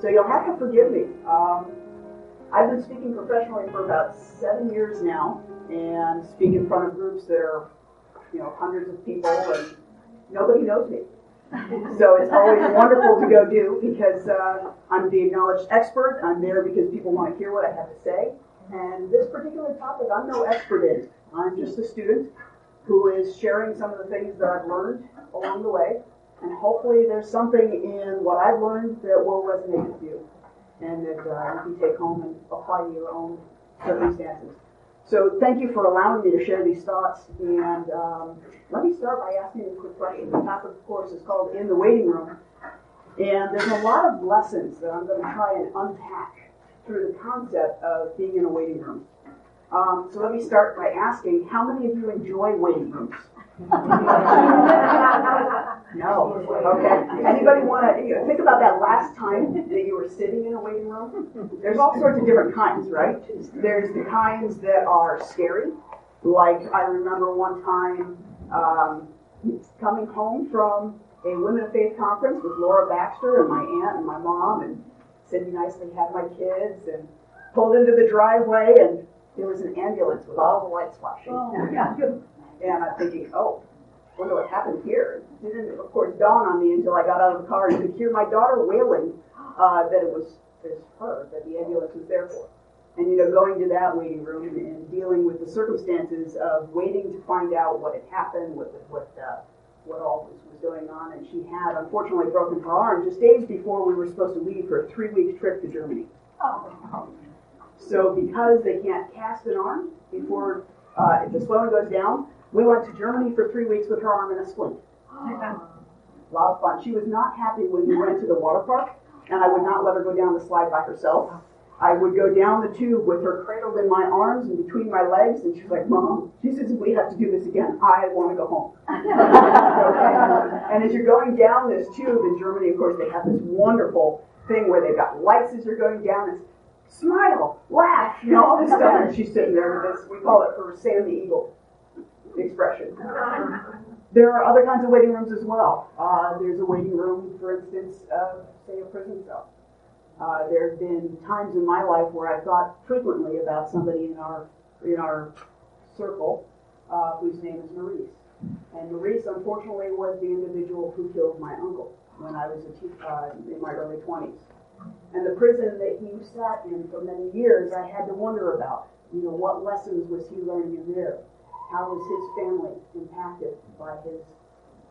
So you'll have to forgive me. I've been speaking professionally for about 7 years now, and speak in front of groups that are, hundreds of people, and nobody knows me. So it's always wonderful to go do, because I'm the acknowledged expert. I'm there because people want to hear what I have to say. And this particular topic, I'm no expert in. I'm just a student who is sharing some of the things that I've learned along the way. And hopefully there's something in what I've learned that will resonate with you, and that you can take home and apply to your own circumstances. So thank you for allowing me to share these thoughts. And let me start by asking a quick question. The topic, of course, is called In the Waiting Room. And there's a lot of lessons that I'm going to try and unpack through the concept of being in a waiting room. So let me start by asking, how many of you enjoy waiting rooms? No. Okay. Anybody want to think about that last time that you were sitting in a waiting room? There's all sorts of different kinds, right? There's the kinds that are scary. Like, I remember one time coming home from a Women of Faith conference with Laura Baxter and my aunt and my mom, and Cindy nicely had my kids, and pulled into the driveway, and there was an ambulance with all the lights flashing. Oh. And I'm thinking, wonder what happened here. It didn't, of course, dawn on me until I got out of the car and could hear my daughter wailing that it was her, that the ambulance was there for. And, going to that waiting room and dealing with the circumstances of waiting to find out what had happened, what all was going on. And she had, unfortunately, broken her arm just days before we were supposed to leave for a 3-week trip to Germany. Oh. So because they can't cast an arm before the swelling goes down, we went to Germany for 3 weeks with her arm in a splint. A lot of fun. She was not happy when we went to the water park, and I would not let her go down the slide by herself. I would go down the tube with her cradled in my arms and between my legs, and she's like, Mom, she says, we have to do this again. I want to go home. Okay. And as you're going down this tube in Germany, of course, they have this wonderful thing where they've got lights as you're going down. It's smile, laugh, all this stuff. And she's sitting there with this, we call it her Sam the Eagle expression. There are other kinds of waiting rooms as well. There's a waiting room, for instance, of, say, a prison cell. There have been times in my life where I thought frequently about somebody in our circle whose name is Maurice. And Maurice, unfortunately, was the individual who killed my uncle when I was in my early 20s. And the prison that he sat in for many years, I had to wonder about, what lessons was he learning in there? How was his family impacted by his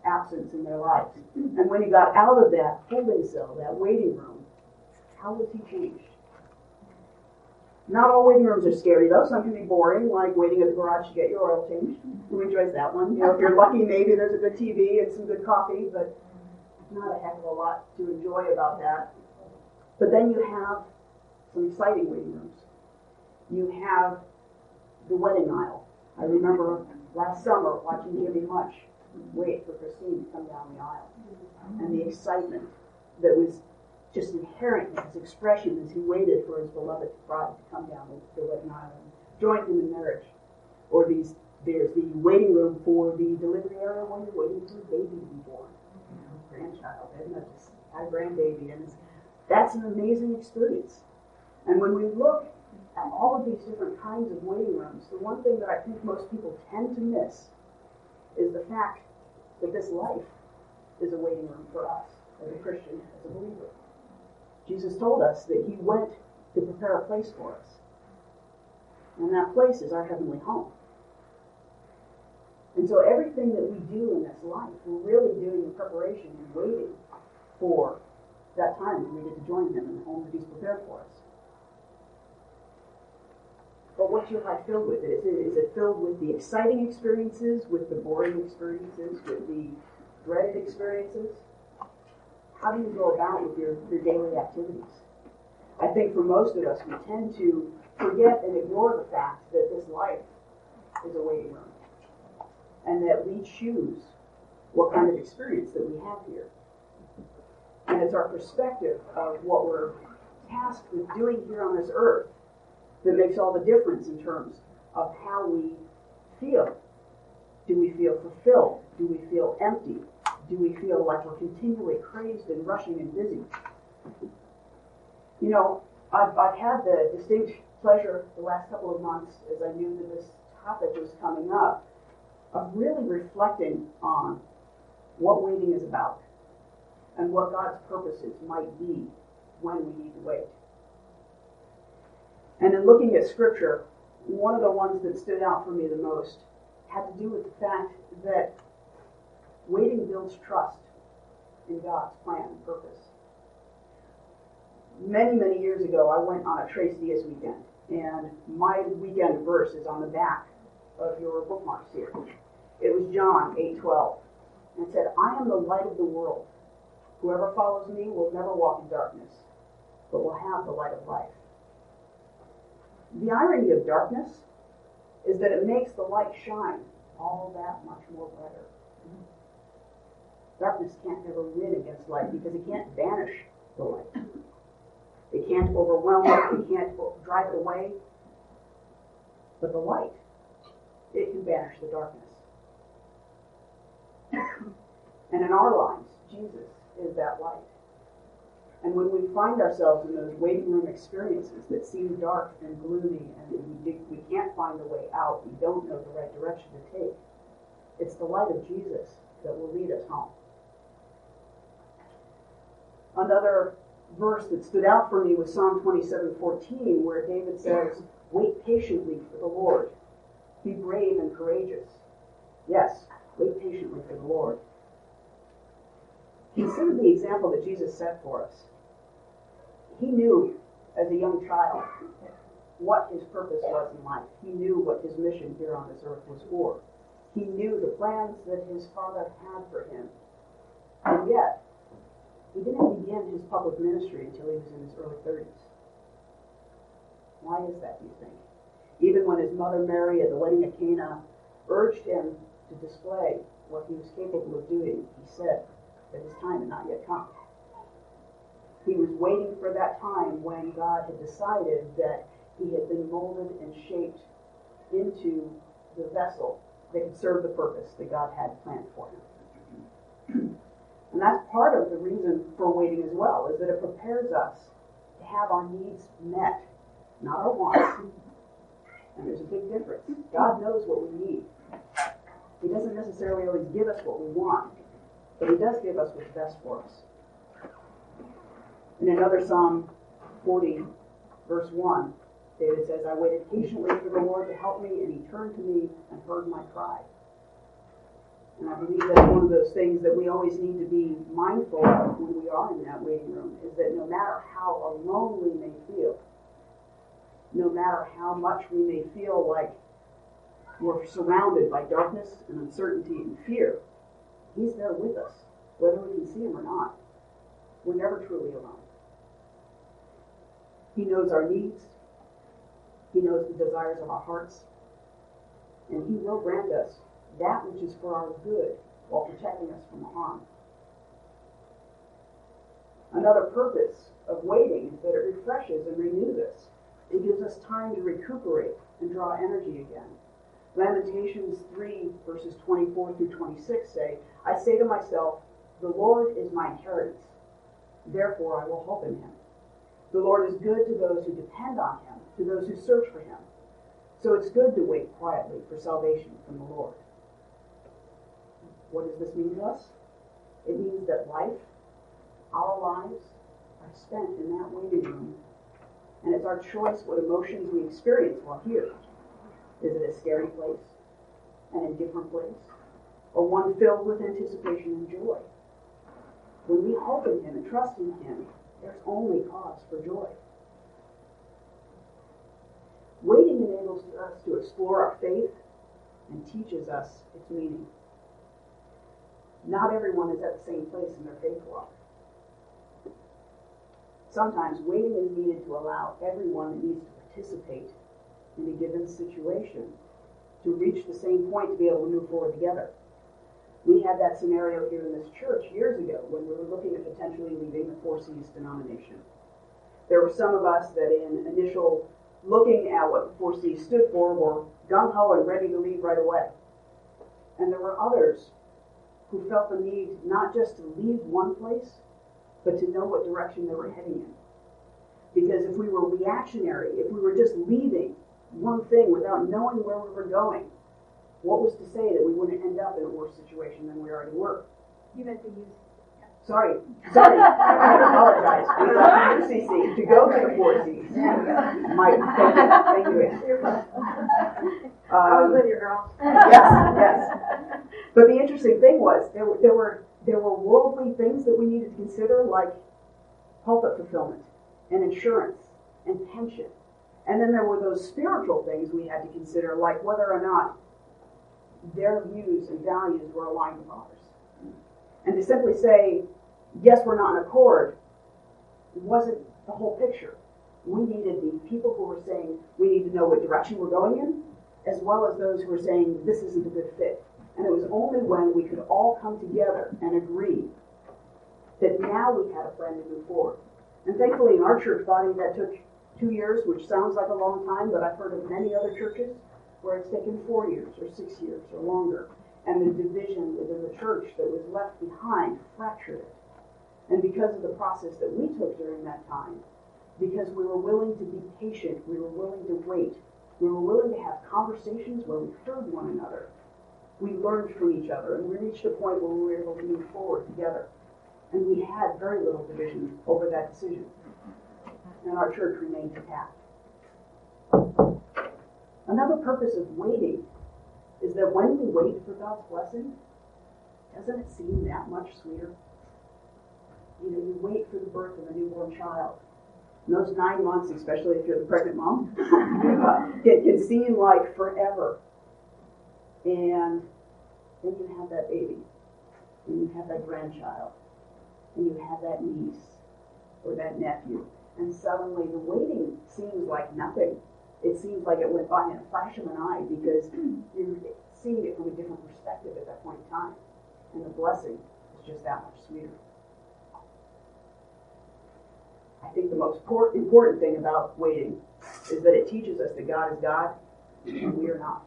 absence in their lives? And when he got out of that holding cell, that waiting room, how was he changed? Not all waiting rooms are scary, though. Some can be boring, like waiting at the garage to get your oil changed. Who enjoys that one? If you're lucky, maybe there's a good TV and some good coffee, but not a heck of a lot to enjoy about that. But then you have some exciting waiting rooms. You have the wedding aisle. I remember last summer watching Jimmy Much wait for Christine to come down the aisle. And the excitement that was just inherent in his expression as he waited for his beloved bride to come down the wedding aisle and join him in marriage. Or there's the waiting room for the delivery area when you're waiting for a baby to be born. Grandchild, isn't it? Just had a grandbaby. And that's an amazing experience. And when we look at all of these different kinds of waiting rooms, the one thing that I think most people tend to miss is the fact that this life is a waiting room for us as a Christian, as a believer. Jesus told us that he went to prepare a place for us. And that place is our heavenly home. And so everything that we do in this life, we're really doing in preparation and waiting for that time when we get to join him in the home that he's prepared for us. But what's your life filled with? Is it filled with the exciting experiences, with the boring experiences, with the dreaded experiences? How do you go about with your daily activities? I think for most of us, we tend to forget and ignore the fact that this life is a waiting room, and that we choose what kind of experience that we have here. And it's our perspective of what we're tasked with doing here on this earth that makes all the difference in terms of how we feel. Do we feel fulfilled? Do we feel empty? Do we feel like we're continually crazed and rushing and busy? You know, I've had the distinct pleasure the last couple of months, as I knew that this topic was coming up, of really reflecting on what waiting is about and what God's purposes might be when we need to wait. And in looking at Scripture, one of the ones that stood out for me the most had to do with the fact that waiting builds trust in God's plan and purpose. Many, many years ago, I went on a Tres Dias weekend, and my weekend verse is on the back of your bookmarks here. It was John 8:12, and it said, "I am the light of the world. Whoever follows me will never walk in darkness, but will have the light of life." The irony of darkness is that it makes the light shine all that much more brighter. Darkness can't ever win against light because it can't banish the light. It can't overwhelm it, it can't drive it away. But the light, it can banish the darkness. And in our lives, Jesus is that light. And when we find ourselves in those waiting room experiences that seem dark and gloomy and we can't find a way out, we don't know the right direction to take, it's the light of Jesus that will lead us home. Another verse that stood out for me was Psalm 27:14, where David says, "Wait patiently for the Lord. Be brave and courageous." Yes, wait patiently for the Lord. Consider the example that Jesus set for us. He knew, as a young child, what his purpose was in life. He knew what his mission here on this earth was for. He knew the plans that his Father had for him. And yet, he didn't begin his public ministry until he was in his early 30s. Why is that, do you think? Even when his mother Mary at the wedding at Cana urged him to display what he was capable of doing, he said that his time had not yet come. He was waiting for that time when God had decided that he had been molded and shaped into the vessel that could serve the purpose that God had planned for him. And that's part of the reason for waiting as well, is that it prepares us to have our needs met, not our wants. And there's a big difference. God knows what we need. He doesn't necessarily always give us what we want, but he does give us what's best for us. In another Psalm 40, verse 1, David says, "I waited patiently for the Lord to help me, and he turned to me and heard my cry." And I believe that's one of those things that we always need to be mindful of when we are in that waiting room, is that no matter how alone we may feel, no matter how much we may feel like we're surrounded by darkness and uncertainty and fear, he's there with us, whether we can see him or not. We're never truly alone. He knows our needs. He knows the desires of our hearts. And he will grant us that which is for our good while protecting us from harm. Another purpose of waiting is that it refreshes and renews us. It gives us time to recuperate and draw energy again. Lamentations 3, verses 24 through 26 say, "I say to myself, the Lord is my inheritance. Therefore I will hope in him. The Lord is good to those who depend on him, to those who search for him. So it's good to wait quietly for salvation from the Lord." What does this mean to us? It means that our lives, are spent in that waiting room. And it's our choice what emotions we experience while here. Is it a scary place? An indifferent place? Or one filled with anticipation and joy? When we hope in him and trust in him, there's only cause for joy. Waiting enables us to explore our faith and teaches us its meaning. Not everyone is at the same place in their faith walk. Sometimes waiting is needed to allow everyone that needs to participate in a given situation to reach the same point to be able to move forward together. We had that scenario here in this church years ago when we were looking at potentially leaving the Four C's denomination. There were some of us that in initial looking at what the Four C's stood for were gung-ho and ready to leave right away. And there were others who felt the need not just to leave one place, but to know what direction they were heading in. we were reactionary, if we were just leaving one thing without knowing where we were going, what was to say that we wouldn't end up in a worse situation than we already were? You meant to use. Sorry. I apologize. We left the UCC to go to the 4 C's. Mike, thank you. I was with you, girl. Yes. But the interesting thing was there were worldly things that we needed to consider, like pulpit fulfillment and insurance and pension. And then there were those spiritual things we had to consider, like whether or not their views and values were aligned with ours. And to simply say, yes, we're not in accord, wasn't the whole picture. We needed the people who were saying we need to know what direction we're going in, as well as those who were saying this isn't a good fit. And it was only when we could all come together and agree that now we had a plan to move forward. And thankfully in our church body that took 2 years, which sounds like a long time, but I've heard of many other churches where it's taken 4 years or 6 years or longer. And the division within the church that was left behind fractured it. And because of the process that we took during that time, because we were willing to be patient, we were willing to wait, we were willing to have conversations where we heard one another, we learned from each other, and we reached a point where we were able to move forward together. And we had very little division over that decision. And our church remained intact. Another purpose of waiting is that when we wait for God's blessing, doesn't it seem that much sweeter? You know, you wait for the birth of a newborn child. And those 9 months, especially if you're the pregnant mom, it can seem like forever. And then you have that baby, and you have that grandchild, and you have that niece or that nephew, and suddenly the waiting seems like nothing. It seems like it went by in a flash of an eye because you're seeing it from a different perspective at that point in time. And the blessing is just that much sweeter. I think the most important thing about waiting is that it teaches us that God is God and we are not.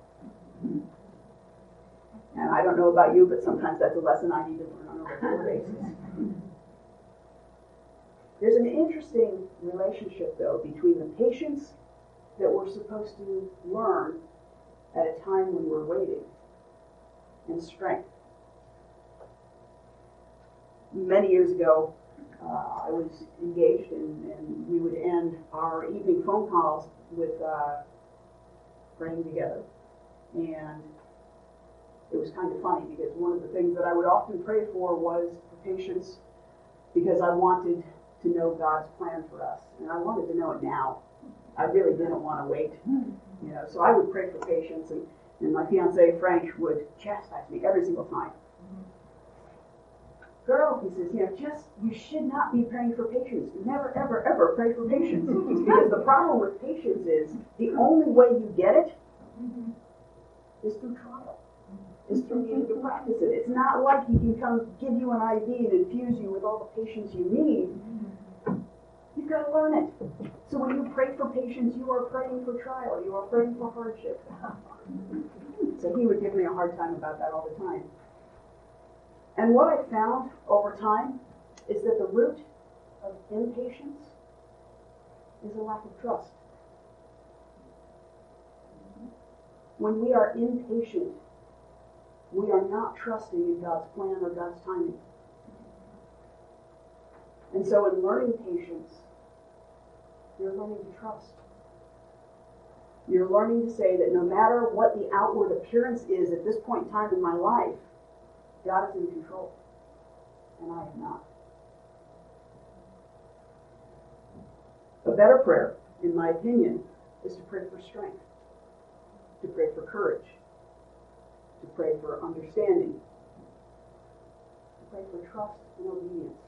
And I don't know about you, but sometimes that's a lesson I need to learn on a regular basis. There's an interesting relationship, though, between the patience that we're supposed to learn at a time when we're waiting and strength. Many years ago, I was engaged and we would end our evening phone calls with praying together. And it was kind of funny because one of the things that I would often pray for was for patience, because I wanted to know God's plan for us. And I wanted to know it now. I really didn't want to wait. You know, so I would pray for patience, and my fiancé Frank would chastise me every single time. Girl, he says, you should not be praying for patience. Never, ever, ever pray for patience. Because the problem with patience is the only way you get it is through trial. Is through needing to practice it. It's not like he can come give you an IV and infuse you with all the patience you need. You've got to learn it. So when you pray for patience, you are praying for trial. You are praying for hardship. So he would give me a hard time about that all the time. And what I found over time is that the root of impatience is a lack of trust. When we are impatient, we are not trusting in God's plan or God's timing. And so in learning patience, you're learning to trust. You're learning to say that no matter what the outward appearance is at this point in time in my life, God is in control, and I am not. A better prayer, in my opinion, is to pray for strength, to pray for courage, to pray for understanding, to pray for trust and obedience.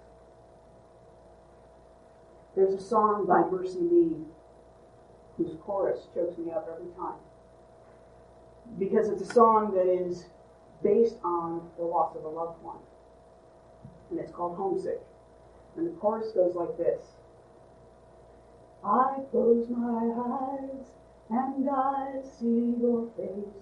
There's a song by Mercy Me whose chorus chokes me up every time, because it's a song that is based on the loss of a loved one. And it's called Homesick. And the chorus goes like this. I close my eyes and I see your face.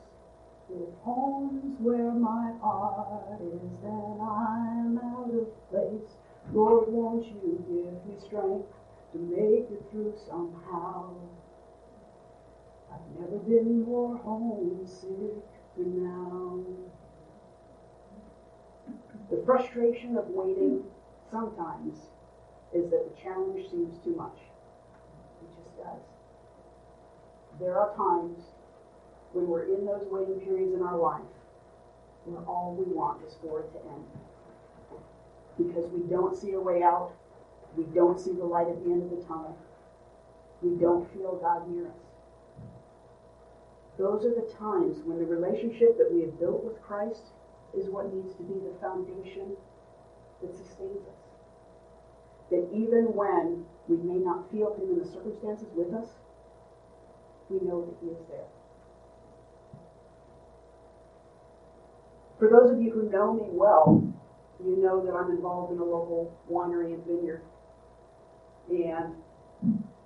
If home's where my heart is, then I'm out of place. Lord, won't you give me strength to make it through somehow. I've never been more homesick than now. The frustration of waiting sometimes is that the challenge seems too much. It just does. There are times when we're in those waiting periods in our life where all we want is for it to end. Because we don't see a way out. We don't see the light at the end of the tunnel. We don't feel God near us. Those are the times when the relationship that we have built with Christ is what needs to be the foundation that sustains us. That even when we may not feel Him in the circumstances with us, we know that He is there. For those of you who know me well, you know that I'm involved in a local winery and vineyard. And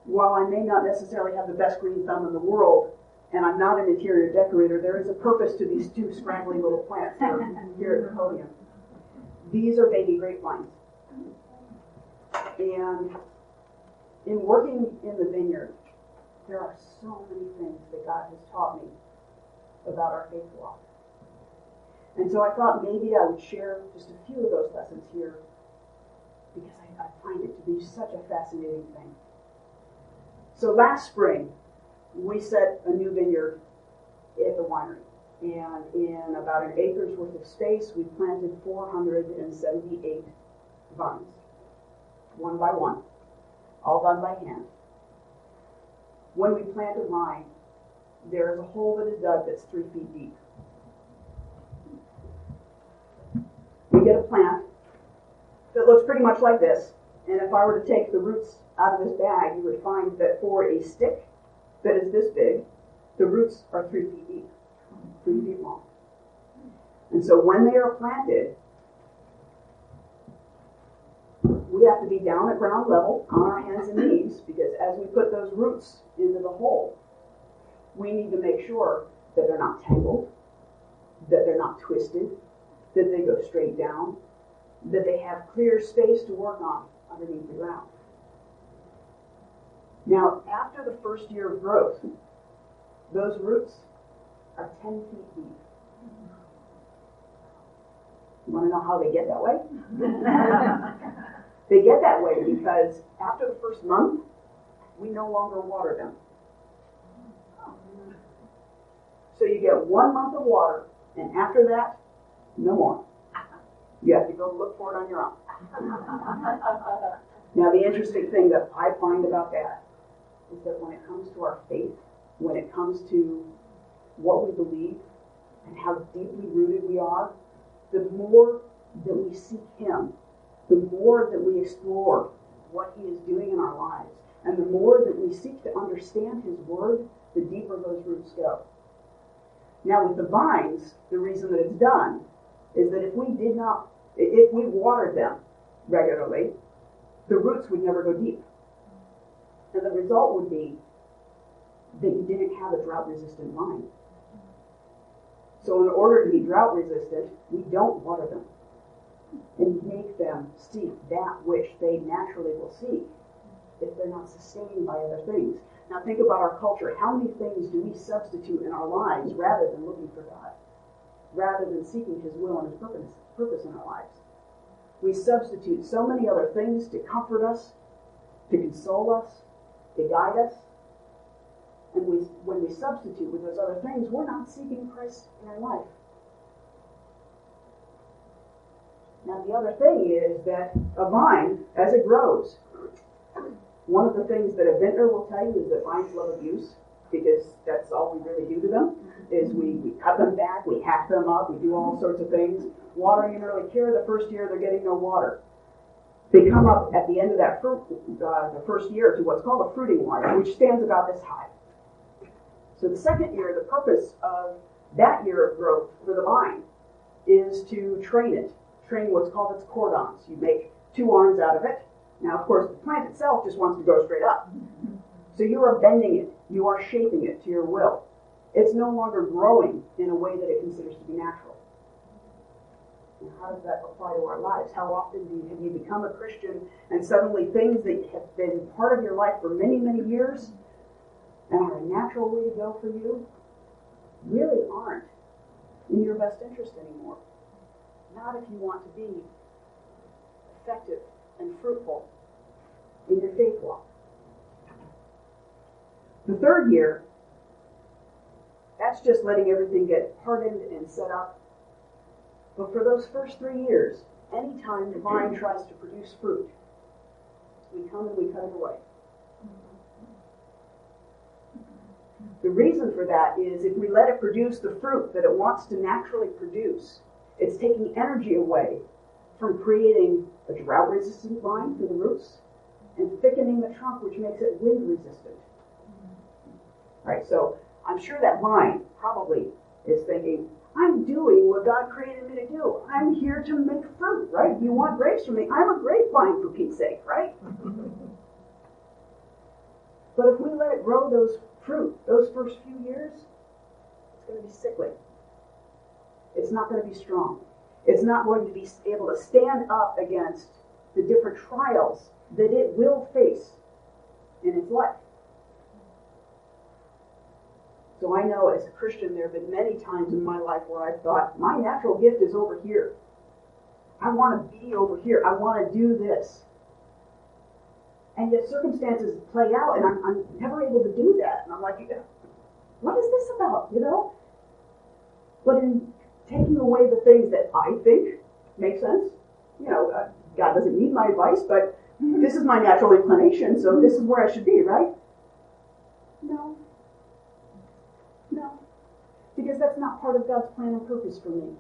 while I may not necessarily have the best green thumb in the world, and I'm not an interior decorator, there is a purpose to these two scraggly little plants that are here at the podium. These are baby grapevines. And in working in the vineyard, there are so many things that God has taught me about our faith walk. And so I thought maybe I would share just a few of those lessons here because I find it to be such a fascinating thing. So last spring, we set a new vineyard at the winery. And in about an acre's worth of space, we planted 478 vines, one by one, all done by hand. When we plant a vine, there is a hole that is dug that's 3 feet deep. We get a plant that looks pretty much like this, and if I were to take the roots out of this bag, you would find that for a stick that is this big, the roots are 3 feet deep, 3 feet long. And so when they are planted, we have to be down at ground level on our hands and knees, because as we put those roots into the hole, we need to make sure that they're not tangled, that they're not twisted, that they go straight down, that they have clear space to work on underneath the ground. Now, after the first year of growth, those roots are 10 feet deep. You want to know how they get that way? They get that way because after the first month, we no longer water them. So you get 1 month of water, and after that, no more. You have to go look for it on your own. Now, the interesting thing that I find about that is that when it comes to our faith, when it comes to what we believe and how deeply rooted we are, the more that we seek Him, the more that we explore what He is doing in our lives, and the more that we seek to understand His Word, the deeper those roots go. Now, with the vines, the reason that it's done is that if we watered them regularly, the roots would never go deep. And the result would be that you didn't have a drought-resistant vine. So in order to be drought-resistant, we don't water them and make them seek that which they naturally will seek if they're not sustained by other things. Now think about our culture. How many things do we substitute in our lives rather than looking for God? Rather than seeking His will and His purpose in our lives? We substitute so many other things to comfort us, to console us, to guide us. And when we substitute with those other things, we're not seeking Christ in our life. Now the other thing is that a vine, as it grows, one of the things that a vintner will tell you is that vines love abuse, because that's all we really do to them, is we cut them back, we hack them up, we do all sorts of things. Watering in early care, the first year they're getting no water. They come up at the end of that the first year to what's called a fruiting wire, which stands about this high. So the second year, the purpose of that year of growth for the vine is to train it. Train what's called its cordons. You make 2 arms out of it. Now, of course, the plant itself just wants to go straight up. So you are bending it. You are shaping it to your will. It's no longer growing in a way that it considers to be natural. And how does that apply to our lives? How often have you become a Christian and suddenly things that have been part of your life for many, many years and are a natural way to go for you really aren't in your best interest anymore. Not if you want to be effective and fruitful in your faith walk. The third year, that's just letting everything get hardened and set up. But for those first 3 years, anytime the vine tries to produce fruit, we come and we cut it away. The reason for that is if we let it produce the fruit that it wants to naturally produce, it's taking energy away from creating a drought-resistant vine for the roots and thickening the trunk, which makes it wind-resistant. All right, so I'm sure that vine probably is thinking, I'm doing what God created me to do. I'm here to make fruit, right? You want grapes from me? I'm a grapevine, for Pete's sake, right? But if we let it grow those fruit, those first few years, it's going to be sickly. It's not going to be strong. It's not going to be able to stand up against the different trials that it will face in its life. So I know as a Christian, there have been many times in my life where I've thought, my natural gift is over here. I want to be over here. I want to do this. And yet circumstances play out, and I'm never able to do that. And I'm like, what is this about, you know? But in taking away the things that I think make sense, you know, God doesn't need my advice, but this is my natural inclination, so this is where I should be, right? No. Because that's not part of God's plan and purpose for me.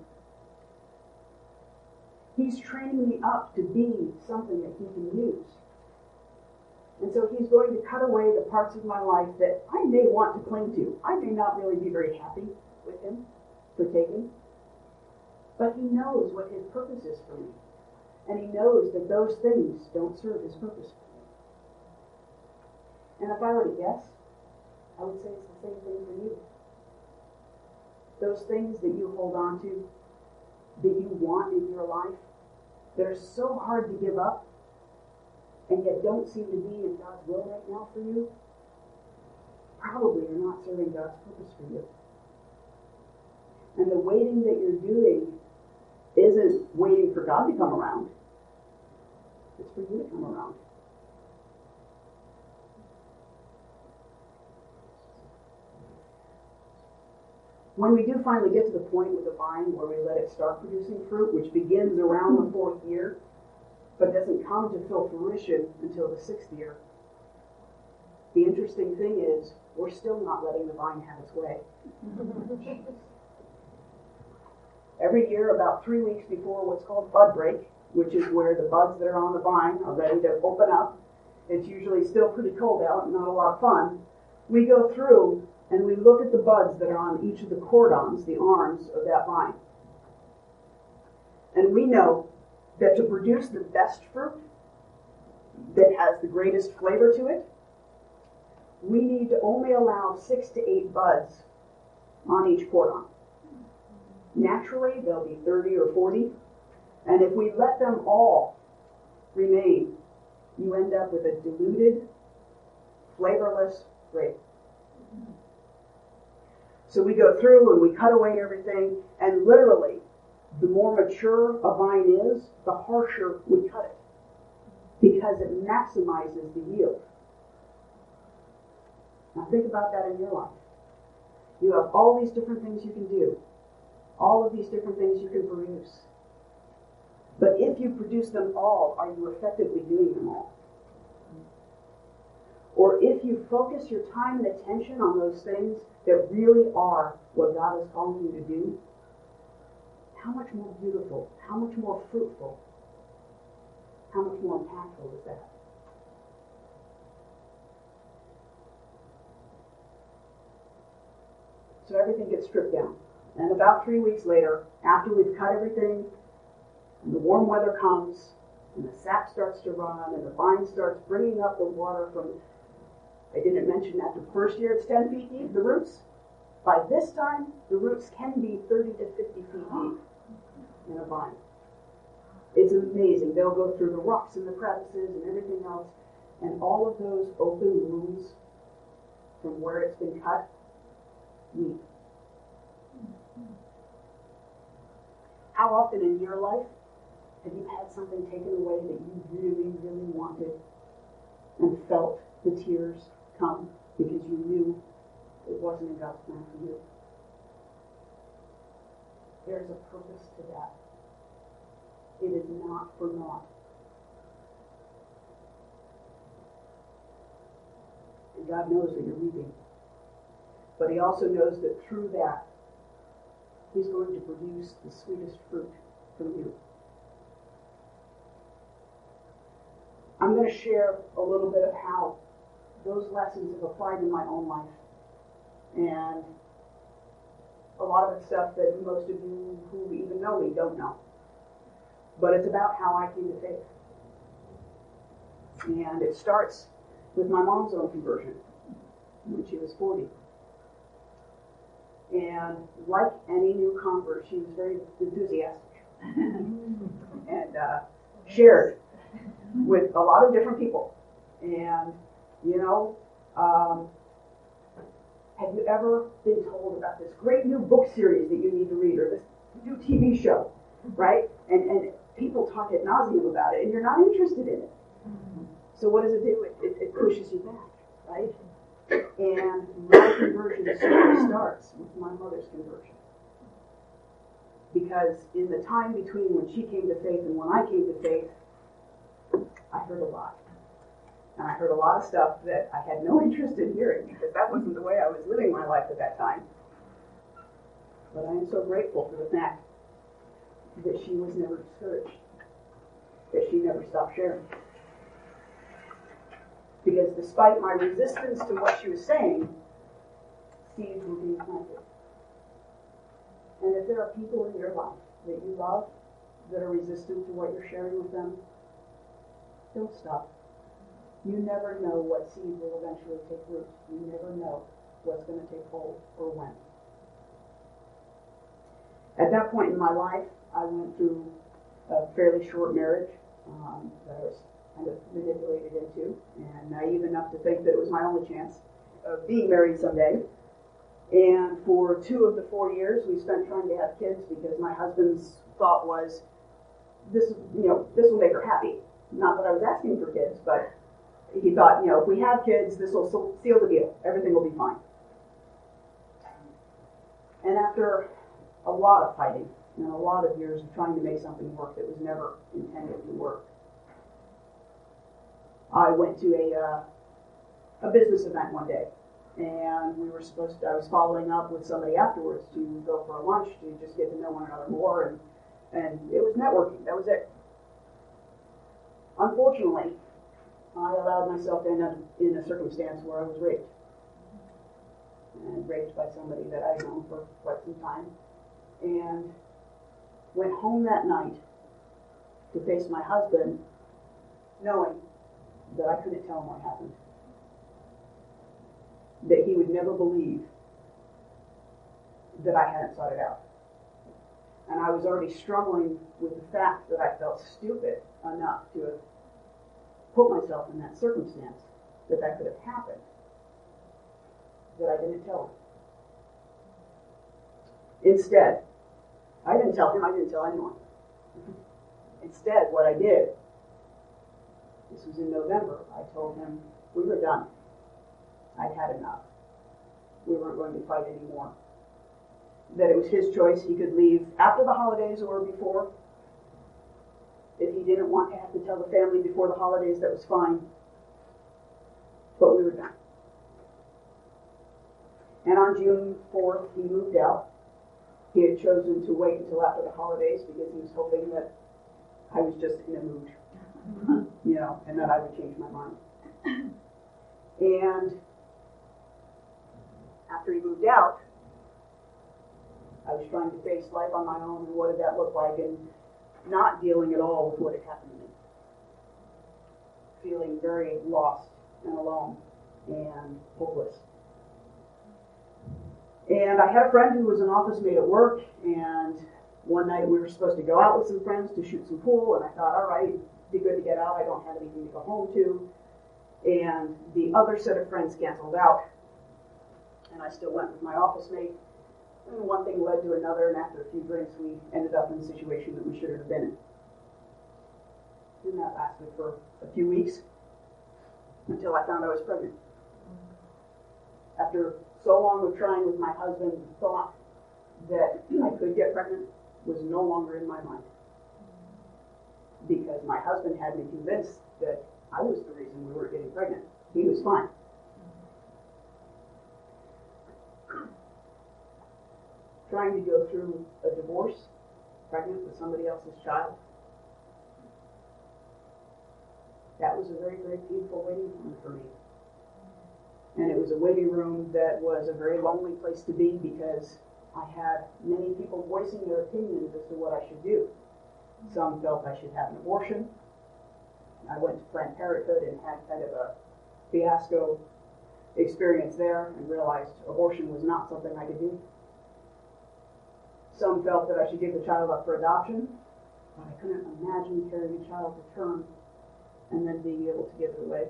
He's training me up to be something that He can use. And so He's going to cut away the parts of my life that I may want to cling to. I may not really be very happy with Him for taking. But He knows what His purpose is for me. And He knows that those things don't serve His purpose for me. And if I were to guess, I would say it's the same thing for you. Those things that you hold on to, that you want in your life, that are so hard to give up, and yet don't seem to be in God's will right now for you, probably are not serving God's purpose for you. And the waiting that you're doing isn't waiting for God to come around. It's for you to come around. When we do finally get to the point with the vine where we let it start producing fruit, which begins around the 4th year, but doesn't come to full fruition until the 6th year, the interesting thing is we're still not letting the vine have its way. Every year, about 3 weeks before what's called bud break, which is where the buds that are on the vine are ready to open up, it's usually still pretty cold out and not a lot of fun, we go through and we look at the buds that are on each of the cordons, the arms of that vine. And we know that to produce the best fruit that has the greatest flavor to it, we need to only allow 6 to 8 buds on each cordon. Naturally, there'll be 30 or 40, and if we let them all remain, you end up with a diluted, flavorless grape. So we go through and we cut away everything, and literally, the more mature a vine is, the harsher we cut it, because it maximizes the yield. Now think about that in your life. You have all these different things you can do, all of these different things you can produce. But if you produce them all, are you effectively doing them all? Or if you focus your time and attention on those things that really are what God is calling you to do, how much more beautiful, how much more fruitful, how much more impactful is that? So everything gets stripped down. And about 3 weeks later, after we've cut everything, and the warm weather comes, and the sap starts to run, and the vine starts bringing up the water from, I didn't mention after the first year it's 10 feet deep, the roots. By this time, the roots can be 30 to 50 feet deep in a vine. It's amazing. They'll go through the rocks and the crevices and everything else, and all of those open wounds from where it's been cut, weep. How often in your life have you had something taken away that you really, really wanted and felt the tears come because you knew it wasn't in God's plan for you? There's a purpose to that. It is not for naught. And God knows that you're weeping. But He also knows that through that, He's going to produce the sweetest fruit from you. I'm going to share a little bit of how those lessons have applied in my own life. And a lot of the stuff that most of you who even know me don't know. But it's about how I came to faith. And it starts with my mom's own conversion when she was 40. And like any new convert, she was very enthusiastic and shared with a lot of different people. And, have you ever been told about this great new book series that you need to read, or this new TV show, right? And people talk ad nauseum about it, and you're not interested in it. So what does it do? It pushes you back, right? And my conversion story starts with my mother's conversion. Because in the time between when she came to faith and when I came to faith, I heard a lot. And I heard a lot of stuff that I had no interest in hearing, because that wasn't the way I was living my life at that time. But I am so grateful for the fact that she was never discouraged, that she never stopped sharing. Because despite my resistance to what she was saying, seeds were being planted. And if there are people in your life that you love that are resistant to what you're sharing with them, don't stop. You never know what seed will eventually take root. You never know what's going to take hold or when. At that point in my life, I went through a fairly short marriage that I was kind of manipulated into, and naive enough to think that it was my only chance of being married someday. And for 2 of the 4 years, we spent trying to have kids because my husband's thought was, this will make her happy. Not that I was asking for kids, but he thought, if we have kids, this will seal the deal. Everything will be fine. And after a lot of fighting and a lot of years of trying to make something work that was never intended to work, I went to a business event one day, and I was following up with somebody afterwards to go for a lunch to just get to know one another more, and it was networking. That was it. Unfortunately, I allowed myself to end up in a circumstance where I was raped. And raped by somebody that I'd known for quite some time. And went home that night to face my husband, knowing that I couldn't tell him what happened. That he would never believe that I hadn't sought it out. And I was already struggling with the fact that I felt stupid enough to have put myself in that circumstance, that could have happened, that I didn't tell him. Instead, I didn't tell him, I didn't tell anyone. Instead, what I did, this was in November, I told him we were done. I'd had enough. We weren't going to fight anymore. That it was his choice. He could leave after the holidays or before. If he didn't want to have to tell the family before the holidays, that was fine. But we were done. And on June 4th, he moved out. He had chosen to wait until after the holidays because he was hoping that I was just in a mood, and that I would change my mind. And after he moved out, I was trying to face life on my own, and what did that look like, and not dealing at all with what had happened to me. Feeling very lost and alone and hopeless. And I had a friend who was an office mate at work, and One night we were supposed to go out with some friends to shoot some pool, and I thought, all right, be good to get out. I don't have anything to go home to. And the other set of friends canceled out, and I still went with my office mate. And one thing led to another, and after a few drinks, we ended up in a situation that we shouldn't have been in. And that lasted for a few weeks until I found I was pregnant. After so long of trying with my husband, the thought that I could get pregnant was no longer in my mind. Because my husband had me convinced that I was the reason we weren't getting pregnant. He was fine. Trying to go through a divorce, pregnant with somebody else's child, that was a very, very painful waiting room for me. And it was a waiting room that was a very lonely place to be because I had many people voicing their opinions as to what I should do. Some felt I should have an abortion. I went to Planned Parenthood and had kind of a fiasco experience there and realized abortion was not something I could do. Some felt that I should give the child up for adoption, but I couldn't imagine carrying a child to term and then being able to give it away.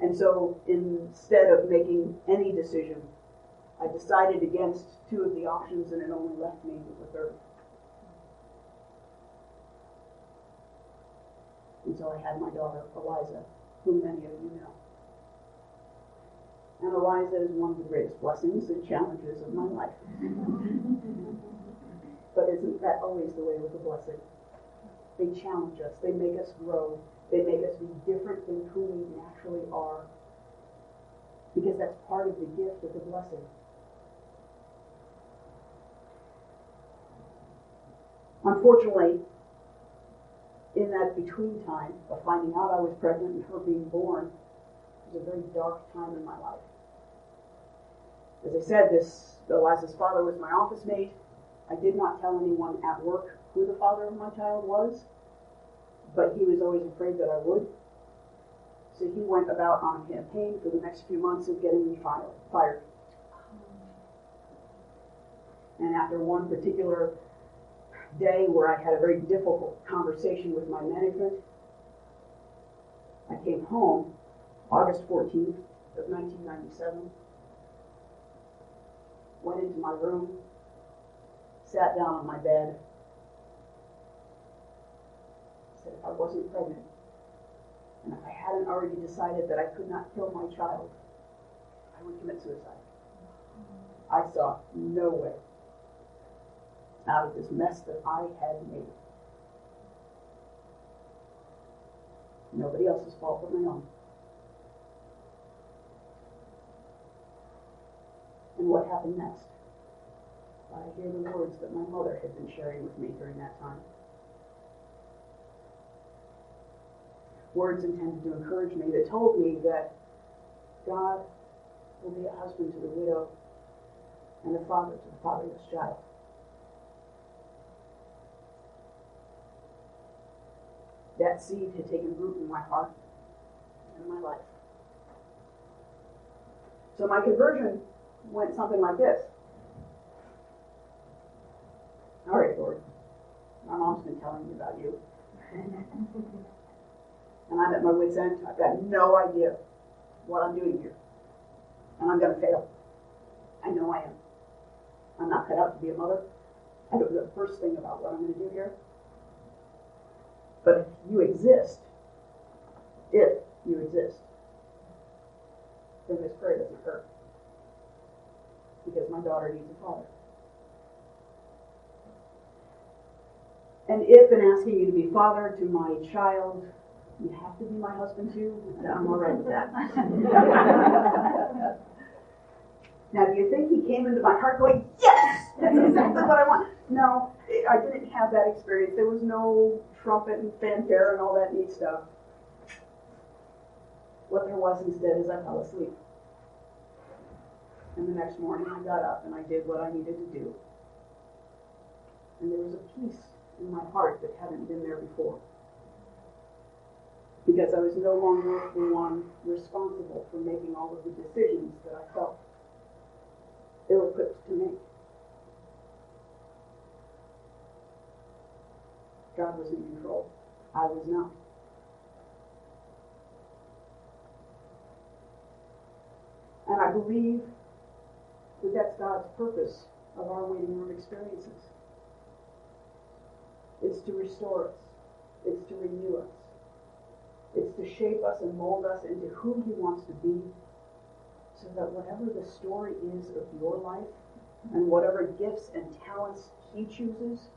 And so instead of making any decision, I decided against two of the options, and it only left me with the third. And so I had my daughter, Eliza, whom many of you know. And Eliza is one of the greatest blessings and challenges of my life. But isn't that always the way with a blessing? They challenge us. They make us grow. They make us be different than who we naturally are. Because that's part of the gift of the blessing. Unfortunately, in that between time of finding out I was pregnant and her being born, it was a very dark time in my life. As I said, Eliza's father was my office mate. I did not tell anyone at work who the father of my child was, but he was always afraid that I would. So he went about on a campaign for the next few months of getting me fired. And after one particular day where I had a very difficult conversation with my management, I came home August 14th of 1997, went into my room, sat down on my bed, said if I wasn't pregnant, and if I hadn't already decided that I could not kill my child, I would commit suicide. I saw no way out of this mess that I had made. Nobody else's fault but my own. And what happened next? I hear the words that my mother had been sharing with me during that time. Words intended to encourage me that told me that God will be a husband to the widow and a father to the fatherless child. That seed had taken root in my heart and in my life. So my conversion went something like this. All right, Lord, my mom's been telling me about you. And I'm at my wit's end. I've got no idea what I'm doing here. And I'm going to fail. I know I am. I'm not cut out to be a mother. I don't know the first thing about what I'm going to do here. But if you exist, then this prayer doesn't hurt. Because my daughter needs a father. And if in asking you to be father to my child, you have to be my husband too, I'm all right with that. Now, do you think he came into my heart going, yes, that's exactly what I want? No, I didn't have that experience. There was no trumpet and fanfare and all that neat stuff. What there was instead is I fell asleep. And the next morning I got up and I did what I needed to do. And there was a peace in my heart that hadn't been there before. Because I was no longer the one responsible for making all of the decisions that I felt ill-equipped to make. God was in control. I was not. And I believe that that's God's purpose of our waiting room experiences. It's to restore us. It's to renew us. It's to shape us and mold us into who He wants to be, so that whatever the story is of your life, and whatever gifts and talents He chooses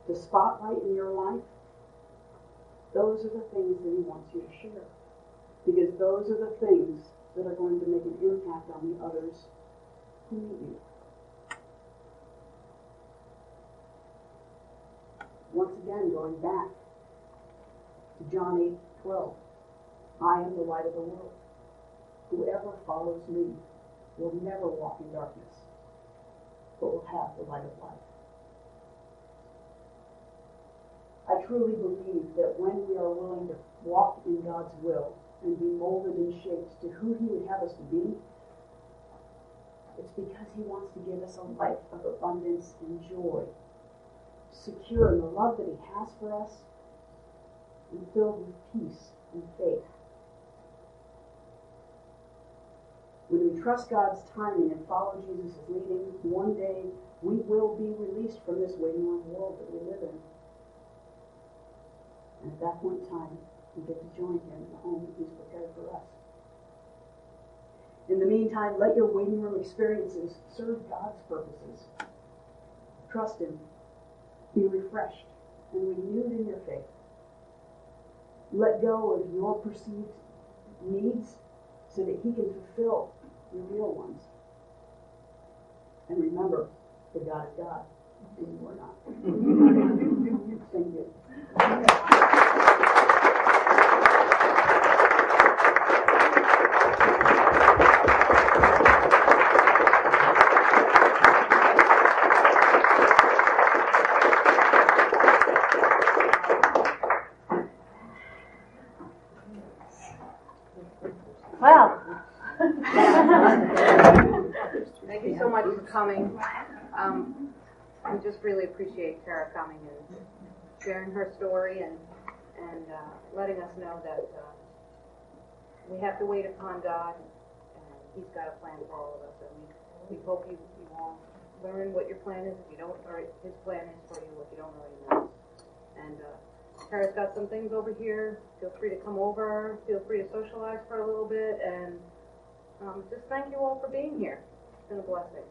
to spotlight in your life, those are the things that He wants you to share. Because those are the things that are going to make an impact on the others who meet you. Once again, going back to John 8:12, I am the light of the world. Whoever follows me will never walk in darkness, but will have the light of life. I truly believe that when we are willing to walk in God's will and be molded and shaped to who He would have us to be, it's because He wants to give us a life of abundance and joy, secure in the love that He has for us, and filled with peace and faith. When we trust God's timing and follow Jesus' leading, one day we will be released from this waiting room world that we live in. And at that point in time, we get to join Him in the home that He's prepared for us. In the meantime, let your waiting room experiences serve God's purposes. Trust Him. Be refreshed and renewed in your faith. Let go of your perceived needs so that He can fulfill your real ones. And remember that God is God and you are not. Thank you. Well, thank you so much for coming. We just really appreciate Tara coming and sharing her story and letting us know that we have to wait upon God, and He's got a plan for all of us. And we hope you all learn what your plan is. If you don't, or His plan is for you, what you don't already know. And Tara's got some things over here. Feel free to come over. Feel free to socialize for a little bit. And just thank you all for being here. It's been a blessing.